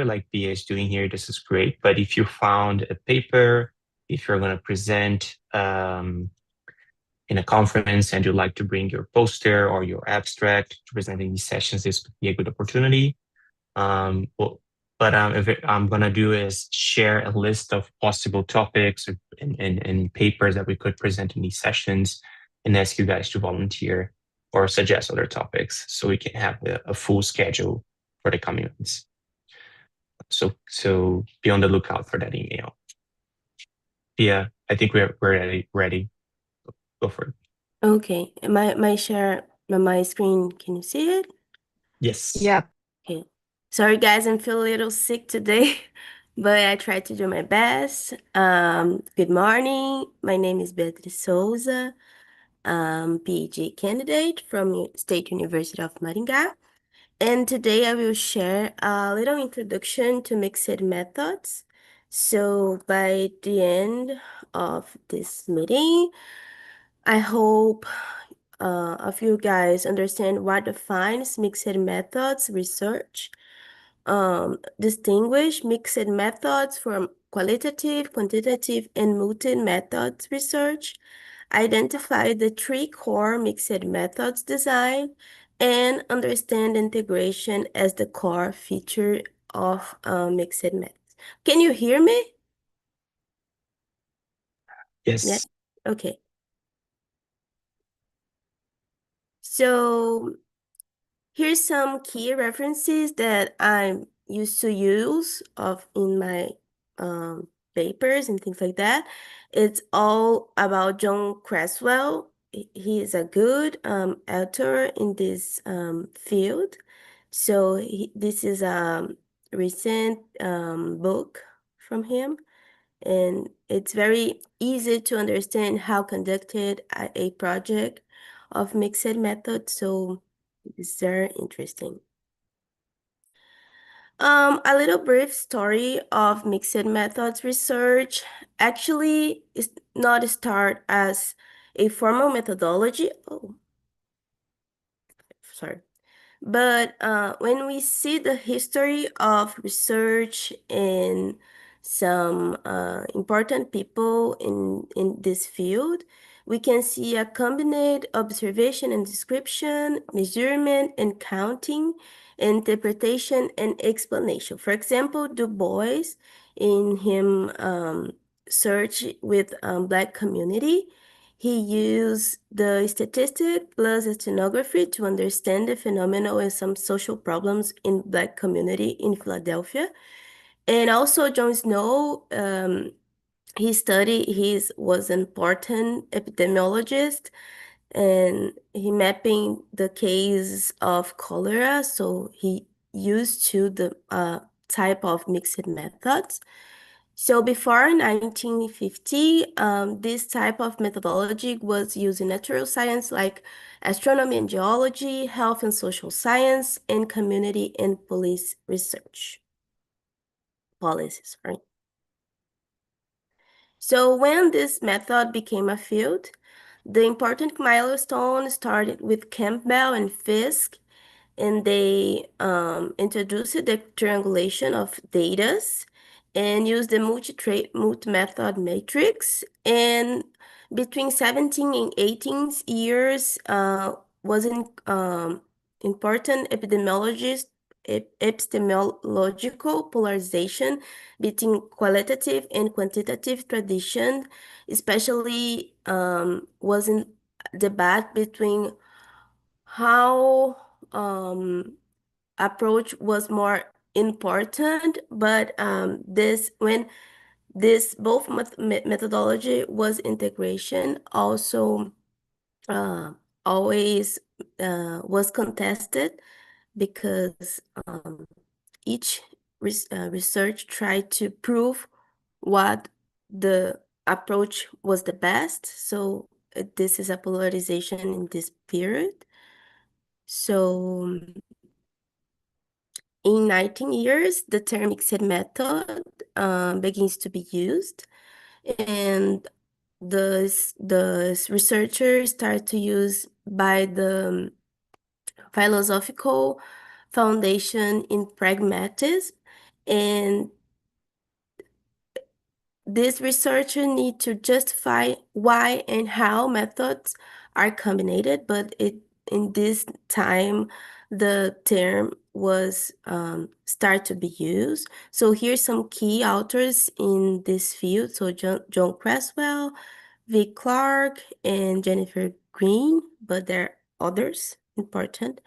together like Bia is doing here, this is great. But if you found a paper, if you're going to present in a conference and you'd like to bring your poster or your abstract to present in these sessions, this could be a good opportunity. If I'm gonna do is share a list of possible topics and papers that we could present in these sessions and ask you guys to volunteer or suggest other topics so we can have a full schedule for the coming months. So be on the lookout for that email. Yeah, I think we're ready. Go for it. Okay, my share my screen, can you see it? Yes. Yeah. Okay. Sorry guys, I'm feeling a little sick today, but I tried to do my best. Good morning. My name is Beatriz Souza. PhD candidate from State University of Maringá. And today I will share a little introduction to mixed methods. So by the end of this meeting, I hope of you guys understand what defines mixed methods research, distinguish mixed methods from qualitative, quantitative, and multi-methods research, identify the three core mixed methods design, and understand integration as the core feature of mixed methods. Can you hear me? Yes. Yes. Okay. So here's some key references that I'm used to use in my papers and things like that. It's all about John Creswell. He is a good author in this field. So this is a recent book from him, and it's very easy to understand how conducted a project of mixed methods. So it's very interesting. A little brief story of mixed methods research actually is not start as a formal methodology. Oh, sorry. But when we see the history of research and some important people in this field, we can see a combined observation and description, measurement and counting, interpretation and explanation. For example, Du Bois, in him search with Black community, he used the statistic plus ethnography to understand the phenomenon and some social problems in Black community in Philadelphia. And also John Snow, he was an important epidemiologist, and he mapping the case of cholera. So he used the type of mixed methods. So before 1950, this type of methodology was used in natural science like astronomy and geology, health and social science, and community and police research. Policies, right? So when this method became a field, the important milestone started with Campbell and Fisk, and they introduced the triangulation of data and used the multi-method matrix. And between 17 and 18 years was important epistemological polarization between qualitative and quantitative tradition, especially was in debate between how approach was more important, but when this both methodology was integration, also always was contested because each research tried to prove what the approach was the best. So this is a polarization in this period. So in 19 years, the term mixed method begins to be used, and the researchers start to use by the philosophical foundation in pragmatism And this researcher need to justify why and how methods are combined, but in this time the term was start to be used. So here's some key authors in this field. So John Creswell, V. Clark, and Jennifer Green, but there are others important.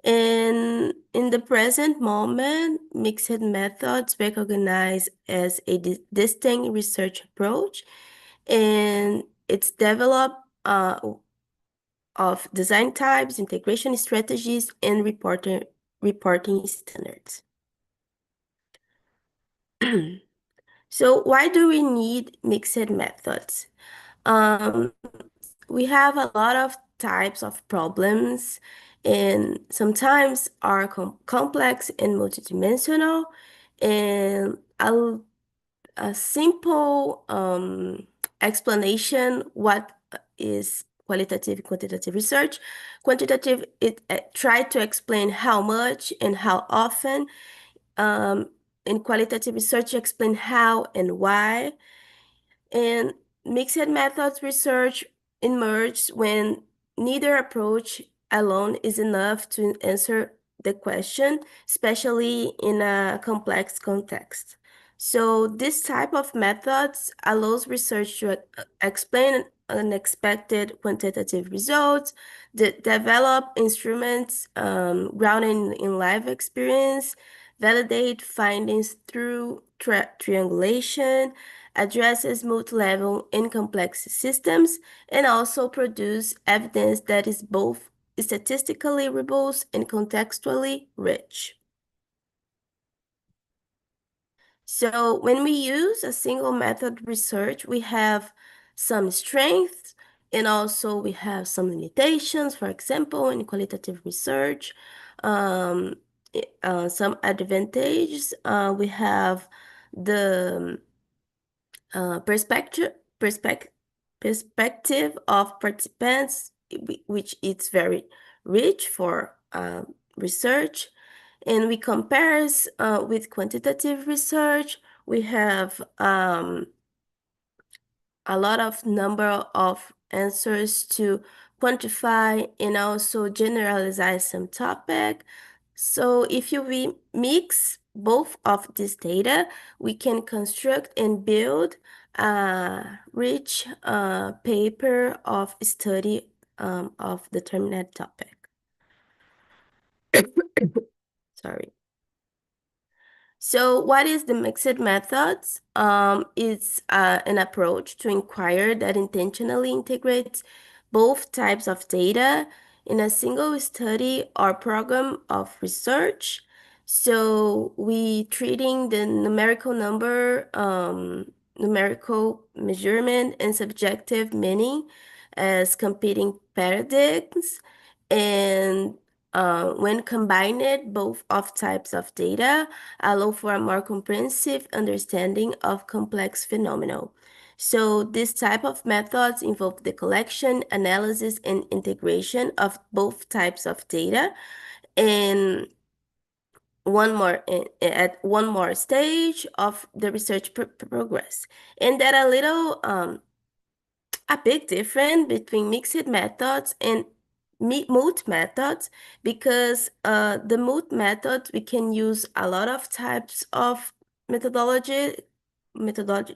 And in the present moment, mixed methods recognized as a distinct research approach, and it's developed of design types, integration strategies, and reporting standards. So why do we need mixed methods? Um, we have a lot of types of problems, and sometimes are complex and multidimensional. And a simple explanation what is qualitative and quantitative research. Quantitative, it try to explain how much and how often. Um, in qualitative research, explain how and why. And mixed methods research emerged when neither approach alone is enough to answer the question, especially in a complex context. So this type of methods allows research to explain unexpected quantitative results, develop instruments grounded in live experience, validate findings through triangulation, addresses multi-level and complex systems, and also produce evidence that is both statistically robust and contextually rich. So when we use a single method research, we have some strengths and also we have some limitations. For example, in qualitative research, um, some advantages. We have the perspective of participants, which is very rich for research. And we compare with quantitative research. We have a lot of number of answers to quantify and also generalize some topic. So if we mix both of this data, we can construct and build a rich paper of study of determined topic. Sorry. So what is the mixed methods? It's an approach to inquire that intentionally integrates both types of data in a single study or program of research. So we treating the numerical number, numerical measurement, and subjective meaning as competing paradigms. And when combined, both of types of data allow for a more comprehensive understanding of complex phenomena. So this type of methods involve the collection, analysis, and integration of both types of data. And at one more stage of the research progress. And that a little a big difference between mixed methods and moot methods, because the moot methods we can use a lot of types of methodology methods,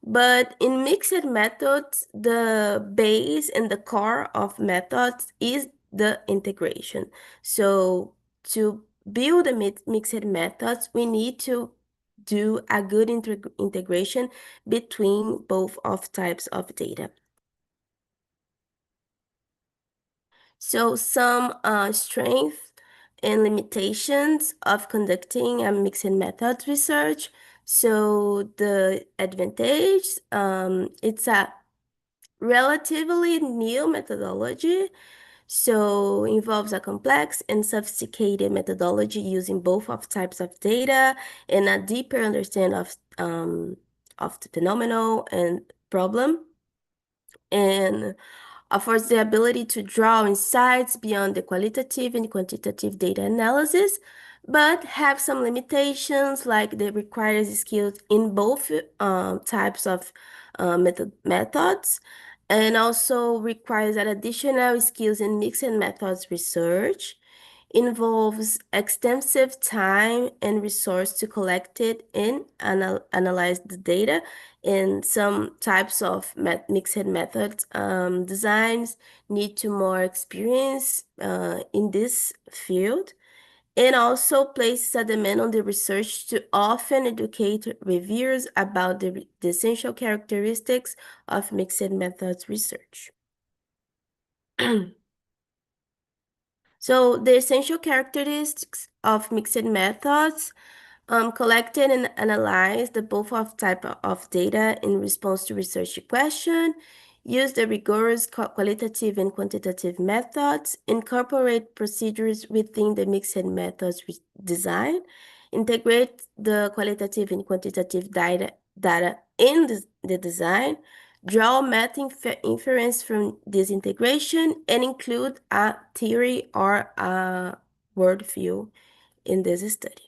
but in mixed methods the base and the core of methods is the integration. So to build a mixed methods, we need to do a good integration between both of types of data. So some strengths and limitations of conducting a mixed methods research. So the advantage, it's a relatively new methodology. So involves a complex and sophisticated methodology using both of types of data and a deeper understanding of the phenomenon and problem, and offers the ability to draw insights beyond the qualitative and quantitative data analysis, but have some limitations, like they requires skills in both types of methods, and also requires that additional skills in mixed methods research, involves extensive time and resource to collect it and analyze the data. And some types of mixed methods designs need to more experience in this field, and also places a demand on the research to often educate reviewers about the essential characteristics of mixed methods research. So the essential characteristics of mixed methods collected and analyze the both of type of data in response to research question, use the rigorous qualitative and quantitative methods, incorporate procedures within the mixed methods design, integrate the qualitative and quantitative data in the design, draw math inference from this integration, and include a theory or a worldview in this study.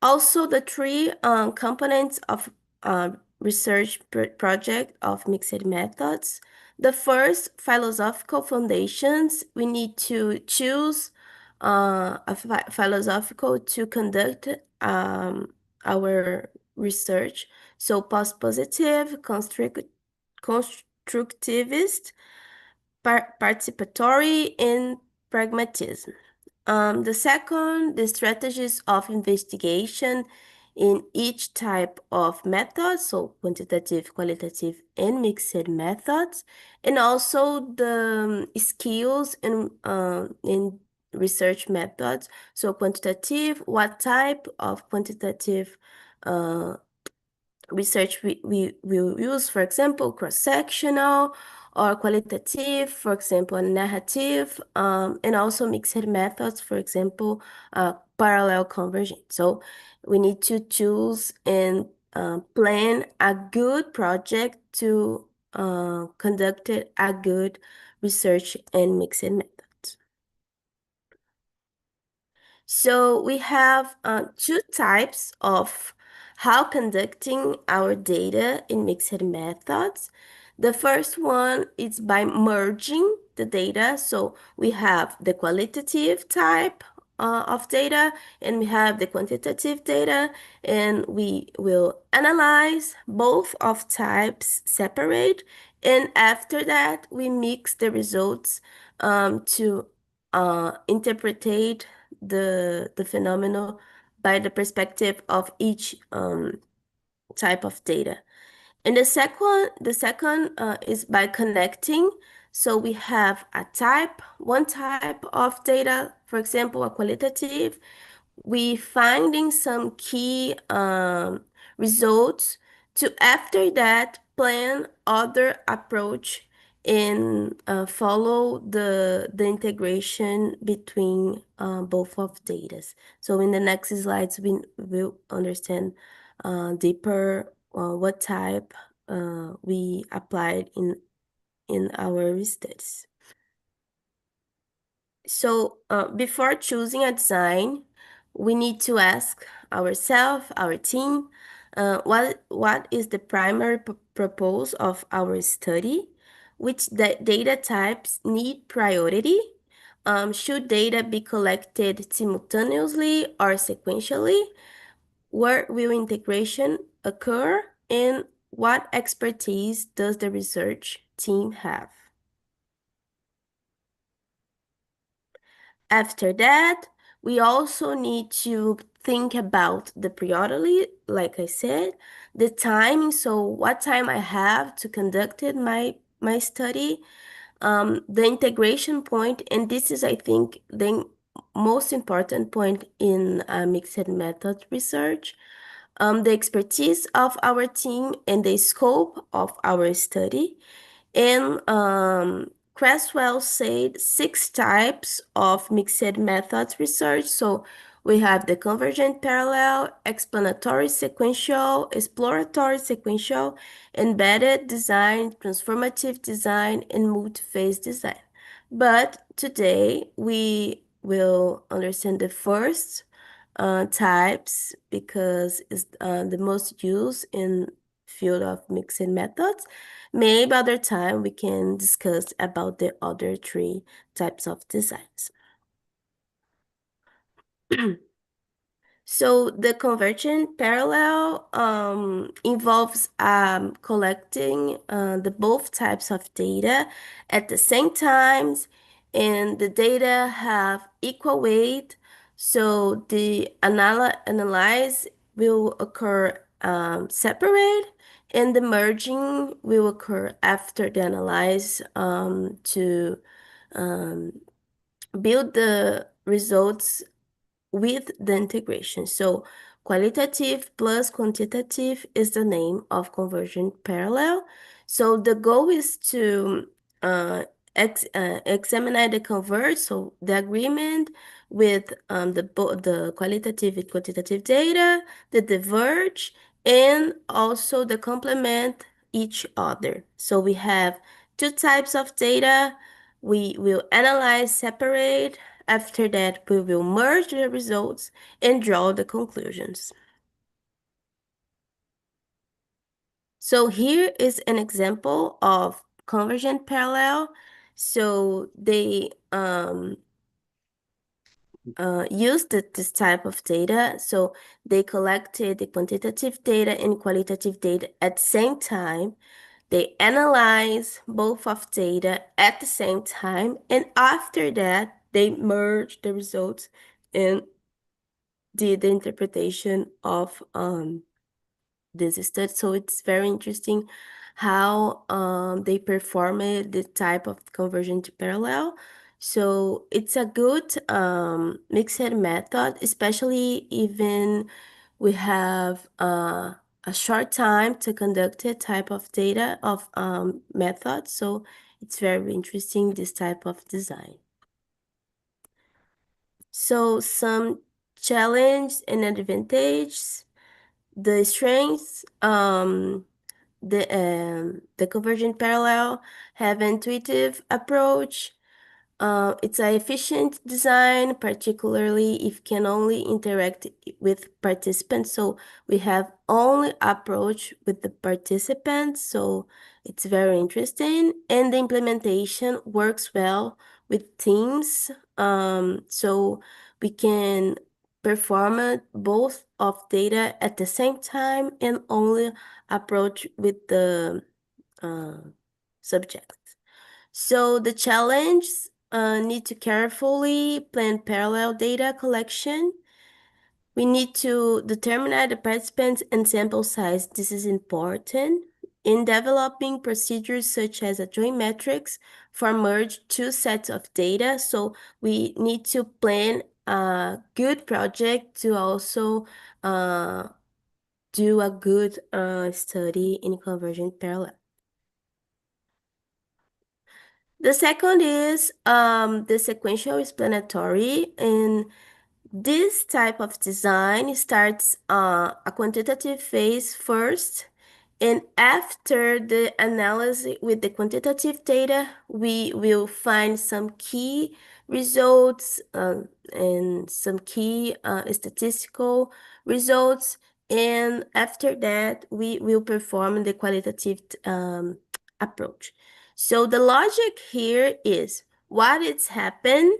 Also, the three components of research project of mixed methods. The first, philosophical foundations. We need to choose a philosophical to conduct our research. So, post-positive, constructivist, participatory, and pragmatism. The second, the strategies of investigation in each type of method, so quantitative, qualitative, and mixed methods, and also the skills in research methods. So quantitative, what type of quantitative research we will use, for example, cross-sectional, or qualitative, for example, narrative, and also mixed methods, for example, parallel convergence. So we need to choose and plan a good project to conduct a good research and mixed methods. So we have two types of how conducting our data in mixed methods. The first one is by merging the data. So we have the qualitative type of data, and we have the quantitative data, and we will analyze both of types separate, and after that we mix the results to interpret the phenomenon by the perspective of each type of data. And the second is by connecting. So we have one type of data, for example, a qualitative. We finding some key results to after that plan other approach and follow the integration between both of data. So in the next slides, we will understand deeper what type we applied in our studies. So before choosing a design, we need to ask ourselves, our team, what is the primary purpose of our study? Which data types need priority? Should data be collected simultaneously or sequentially? Where will integration occur? And what expertise does the research team have? After that, we also need to think about the periodicity, like I said, the timing. So what time I have to conduct my study, the integration point, and this is, I think, the most important point in mixed method research, the expertise of our team and the scope of our study. And Creswell said 6 types of mixed methods research. So we have the convergent parallel, explanatory sequential, exploratory sequential, embedded design, transformative design, and multi-phase design. But today we will understand the first types because it's the most used in field of mixing methods. Maybe other time we can discuss about the other three types of designs. So the convergent parallel involves collecting the both types of data at the same times, and the data have equal weight. So the analyze will occur separate, and the merging will occur after the analyze to um, build the results with the integration. So qualitative plus quantitative is the name of convergent parallel. So the goal is to uh, examine the converge, so the agreement with the qualitative and quantitative data, the diverge, and also the complement each other. So we have two types of data. We will analyze, separate. After that, we will merge the results and draw the conclusions. So here is an example of convergent parallel. So they used this type of data. So they collected the quantitative data and qualitative data at the same time. They analyze both of data at the same time. And after that, they merge the results and did the interpretation of this study. So it's very interesting how they performed the type of conversion to parallel. So it's a good mixed method, especially even we have a short time to conduct a type of data of method. So it's very interesting, this type of design. So some challenge and advantages. The strengths, the convergent parallel have intuitive approach. It's an efficient design, particularly if can only interact with participants. So we have only approach with the participants. So it's very interesting. And the implementation works well with teams. So we can perform both of data at the same time and only approach with the uh, subject. So the challenge need to carefully plan parallel data collection. We need to determine the participants and sample size. This is important. In developing procedures such as a joint metrics for merge two sets of data. So we need to plan a good project to also do a good study in convergent parallel. The second is the sequential explanatory, and this type of design starts a quantitative phase first, and after the analysis with the quantitative data, we will find some key results and some key statistical results, and after that, we will perform the qualitative approach. So the logic here is what it's happened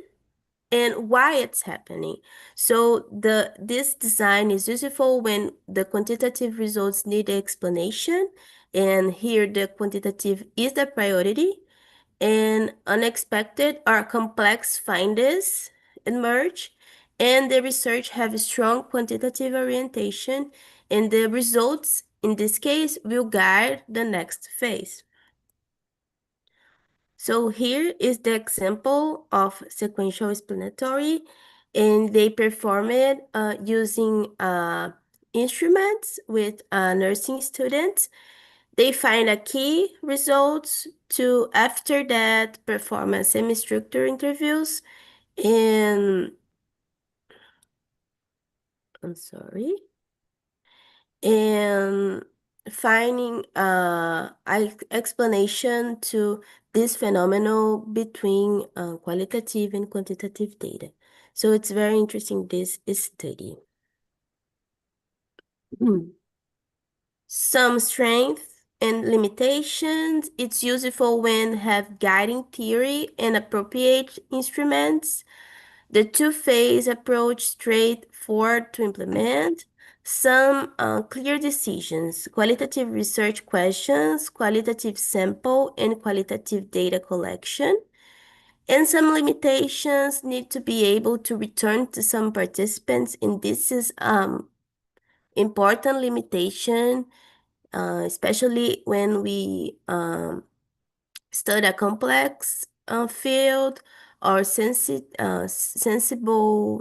and why it's happening. So this design is useful when the quantitative results need explanation, and here the quantitative is the priority, and unexpected or complex findings emerge, and the research have a strong quantitative orientation, and the results in this case will guide the next phase. So here is the example of sequential explanatory, and they perform it using instruments with nursing students. They find a key results to, after that, perform a semi-structured interviews, and I'm sorry. And finding explanation to this phenomenon between qualitative and quantitative data. So it's very interesting, this study. Some strengths and limitations. It's useful when have guiding theory and appropriate instruments. The two-phase approach straightforward to implement. Some clear decisions, qualitative research questions, qualitative sample, and qualitative data collection. And some limitations need to be able to return to some participants, and this is important limitation, especially when we study a complex field or sensible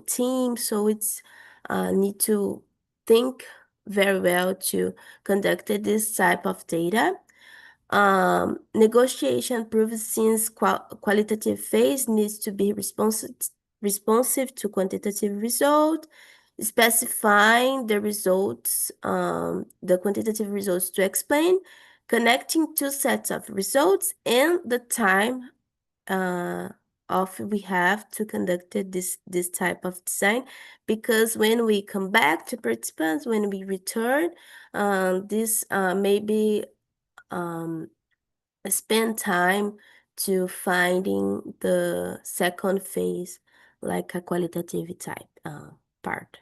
team. So it's need to think very well to conduct this type of data. Negotiation proves since qualitative phase needs to be responsive to quantitative result, specifying the results, the quantitative results to explain, connecting two sets of results, and the time of we have to conduct this type of design, because when we come back to participants, when we return, this maybe spend time to finding the second phase, like a qualitative type part.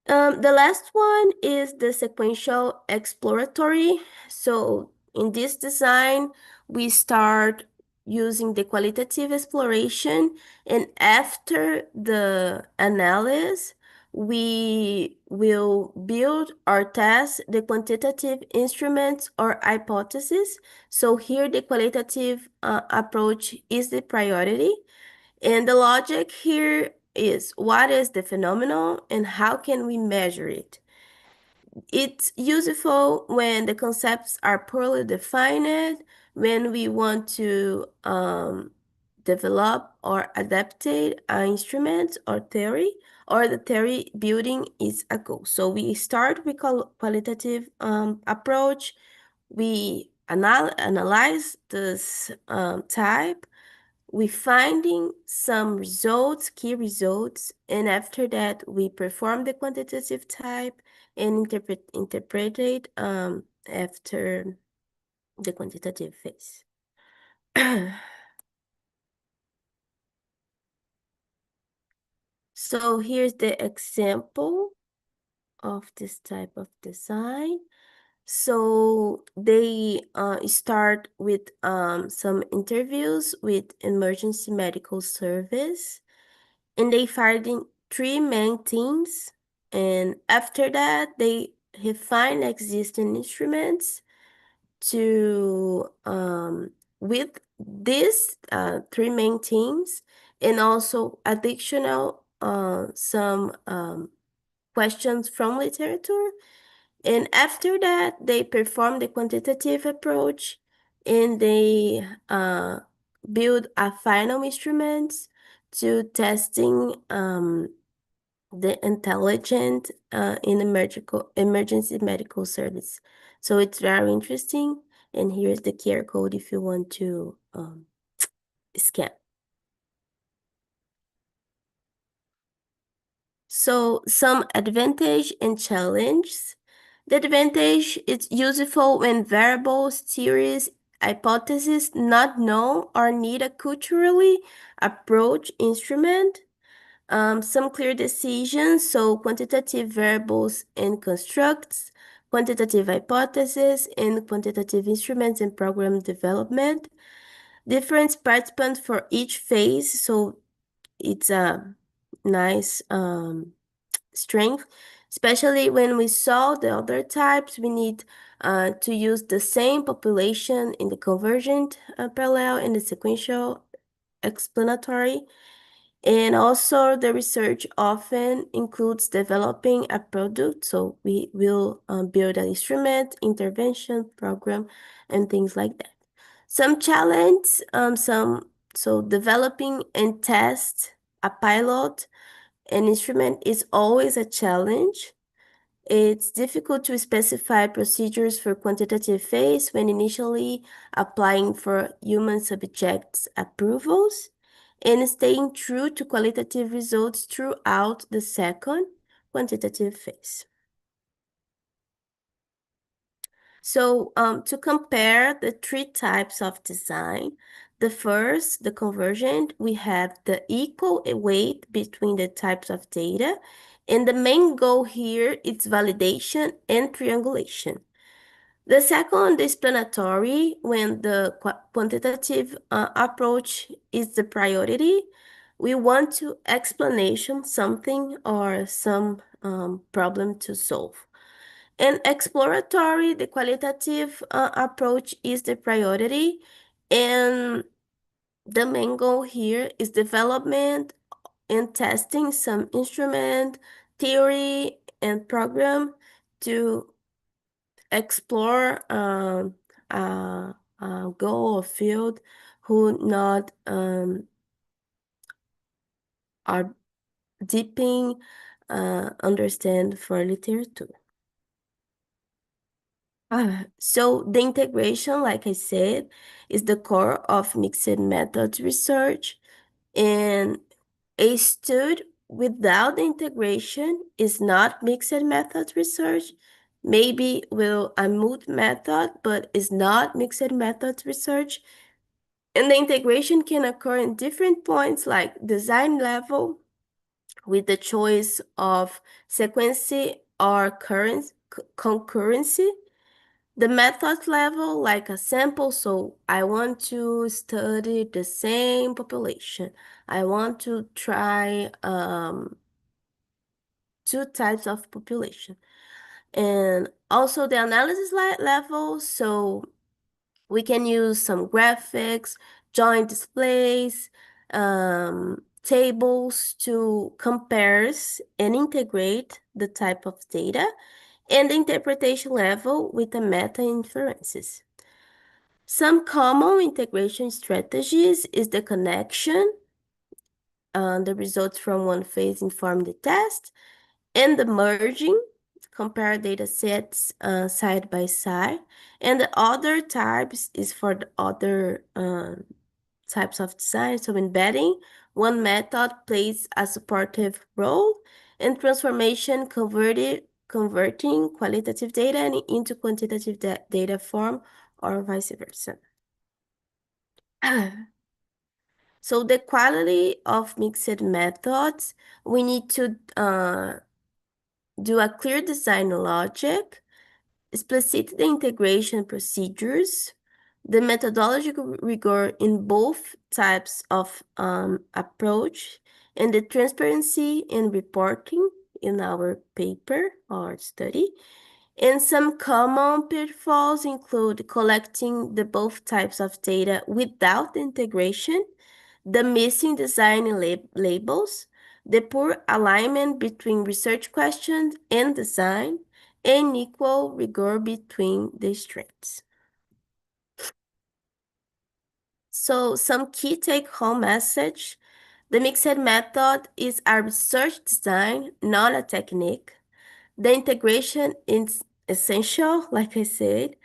The last one is the sequential exploratory. So in this design, we start using the qualitative exploration, and after the analysis, we will build or test the quantitative instruments or hypotheses. So here the qualitative approach is the priority. And the logic here is, what is the phenomenon and how can we measure it? It's useful when the concepts are poorly defined, when we want to develop or adapt an instrument or theory, or the theory building is a goal. So we start with qualitative approach. We analyze this type, we finding some results, key results, and after that we perform the quantitative type and interpret it after the quantitative phase. So here's the example of this type of design. So they start with some interviews with emergency medical service, and they finding three main themes. And after that, they refine existing instruments to with these three main themes, and also additional some questions from literature. And after that, they perform the quantitative approach, and they build a final instruments to testing the intelligent in emergency medical service. So it's very interesting. And here's the QR code if you want to scan. So some advantage and challenge. The advantage is useful when variables, theories, hypotheses not known or need a culturally approach instrument. Some clear decisions, so quantitative variables and constructs, quantitative hypotheses, and quantitative instruments and program development. Different participants for each phase, so it's a nice strength, especially when we saw the other types. We need to use the same population in the convergent parallel and the sequential explanatory. And also the research often includes developing a product. So we will build an instrument, intervention, program, and things like that. Some challenge, so developing and test a pilot an instrument is always a challenge. It's difficult to specify procedures for quantitative phase when initially applying for human subjects' approvals and staying true to qualitative results throughout the second quantitative phase. So to compare the three types of design, the first, the convergent, we have the equal weight between the types of data. And the main goal here is validation and triangulation. The second, the explanatory, when the quantitative approach is the priority, we want to explanation something or some problem to solve. And exploratory, the qualitative approach is the priority. And the main goal here is development and testing some instrument, theory, and program to explore a goal or field who not are deeping understand for literature. So the integration, like I said, is the core of mixed methods research, and a study without the integration is not mixed methods research. Maybe will a mood method, but is not mixed methods research. And the integration can occur in different points like design level with the choice of sequency or concurrency. The method level, like a sample, so I want to study the same population. I want to try two types of population. And also the analysis level, so we can use some graphics, joint displays, tables to compare and integrate the type of data, and the interpretation level with the meta inferences. Some common integration strategies is the connection, the results from one phase inform the test, and the merging, compare data sets side by side. And the other types is for the other types of design. So embedding, one method plays a supportive role, and transformation converting qualitative data into quantitative data form or vice versa. So the quality of mixed methods, we need to do a clear design logic, explicit the integration procedures, the methodological rigor in both types of approach, and the transparency in reporting in our paper or study. And some common pitfalls include collecting the both types of data without integration, the missing design labels, the poor alignment between research questions and design, and equal rigor between the strengths. So some key take-home message. The mixed method is a research design, not a technique. The integration is essential, like I said.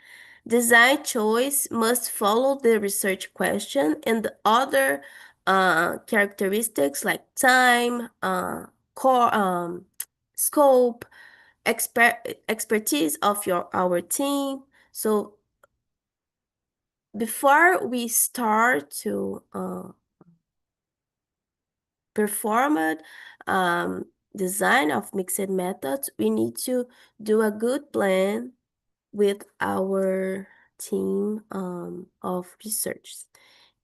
Design choice must follow the research question and the other characteristics like time, core, scope, expertise of our team. So before we start to perform it, design of mixed methods, we need to do a good plan with our team of research.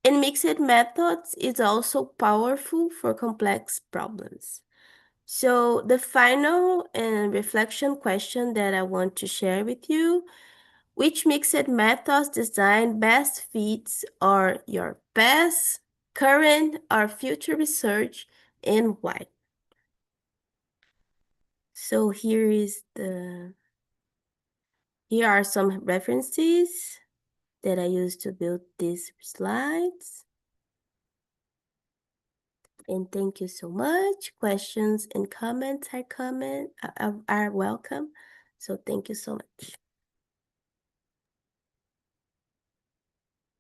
And mixed methods is also powerful for complex problems. So the final and reflection question that I want to share with you, which mixed methods design best fits are your best, current, or future research, and why? So here are some references that I used to build these slides. And thank you so much. Questions and comments are welcome. So thank you so much.